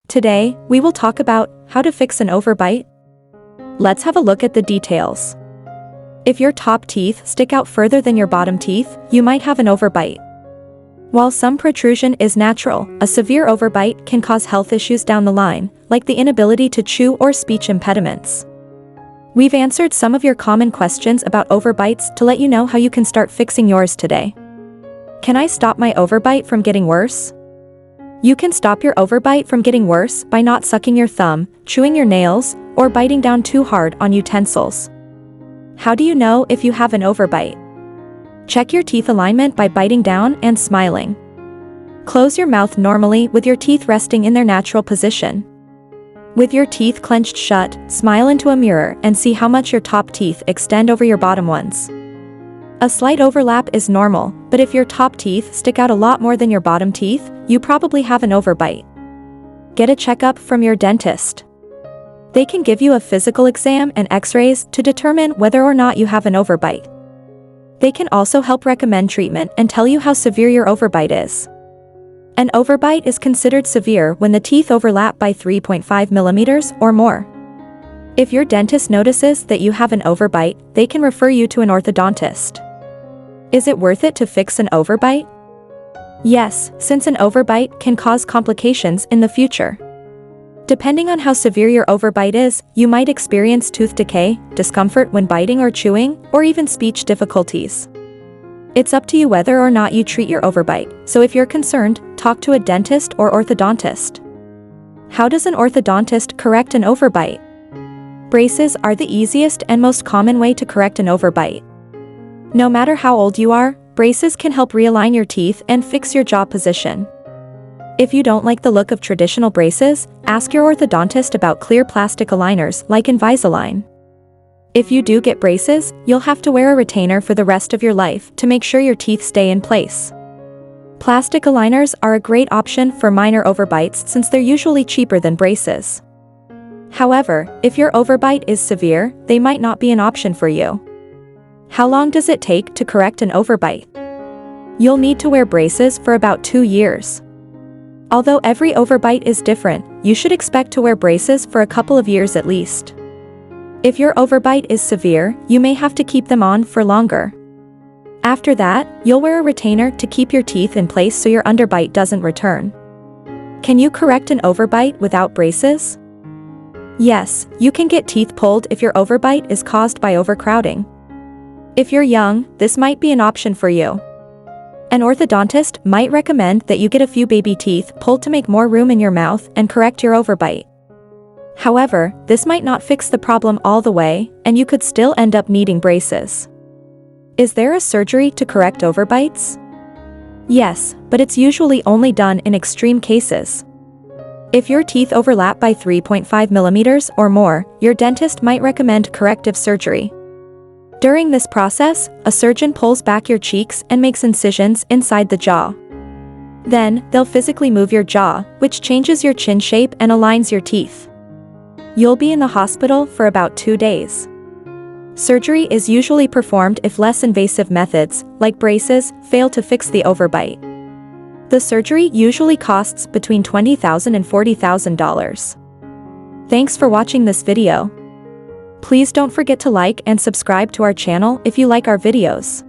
Today, we will talk about how to fix an overbite. Let's have a look at the details. If your top teeth stick out further than your bottom teeth, you might have an overbite. While some protrusion is natural, a severe overbite can cause health issues down the line, like the inability to chew or speech impediments. We've answered some of your common questions about overbites to let you know how you can start fixing yours today. Can I stop my overbite from getting worse? You can stop your overbite from getting worse by not sucking your thumb, chewing your nails, or biting down too hard on utensils. How do you know if you have an overbite? Check your teeth alignment by biting down and smiling. Close your mouth normally with your teeth resting in their natural position. With your teeth clenched shut, smile into a mirror and see how much your top teeth extend over your bottom ones. A slight overlap is normal, but if your top teeth stick out a lot more than your bottom teeth, you probably have an overbite. Get a checkup from your dentist. They can give you a physical exam and x-rays to determine whether or not you have an overbite. They can also help recommend treatment and tell you how severe your overbite is. An overbite is considered severe when the teeth overlap by 3.5 millimeters or more. If your dentist notices that you have an overbite, they can refer you to an orthodontist. Is it worth it to fix an overbite? Yes, since an overbite can cause complications in the future. Depending on how severe your overbite is, you might experience tooth decay, discomfort when biting or chewing, or even speech difficulties. It's up to you whether or not you treat your overbite, so if you're concerned, talk to a dentist or orthodontist. How does an orthodontist correct an overbite? Braces are the easiest and most common way to correct an overbite. No matter how old you are, braces can help realign your teeth and fix your jaw position. If you don't like the look of traditional braces, ask your orthodontist about clear plastic aligners like Invisalign. If you do get braces, you'll have to wear a retainer for the rest of your life to make sure your teeth stay in place. Plastic aligners are a great option for minor overbites since they're usually cheaper than braces. However, if your overbite is severe, they might not be an option for you. How long does it take to correct an overbite? You'll need to wear braces for about 2 years. Although every overbite is different, you should expect to wear braces for a couple of years at least. If your overbite is severe, you may have to keep them on for longer. After that, you'll wear a retainer to keep your teeth in place so your underbite doesn't return. Can you correct an overbite without braces? Yes, you can get teeth pulled if your overbite is caused by overcrowding. If you're young, this might be an option for you. An orthodontist might recommend that you get a few baby teeth pulled to make more room in your mouth and correct your overbite. However, this might not fix the problem all the way, and you could still end up needing braces. Is there a surgery to correct overbites? Yes, but it's usually only done in extreme cases. If your teeth overlap by 3.5 millimeters or more, your dentist might recommend corrective surgery. During this process, a surgeon pulls back your cheeks and makes incisions inside the jaw. Then, they'll physically move your jaw, which changes your chin shape and aligns your teeth. You'll be in the hospital for about 2 days. Surgery is usually performed if less invasive methods, like braces, fail to fix the overbite. The surgery usually costs between $20,000 and $40,000. Thanks for watching this video. Please don't forget to like and subscribe to our channel if you like our videos.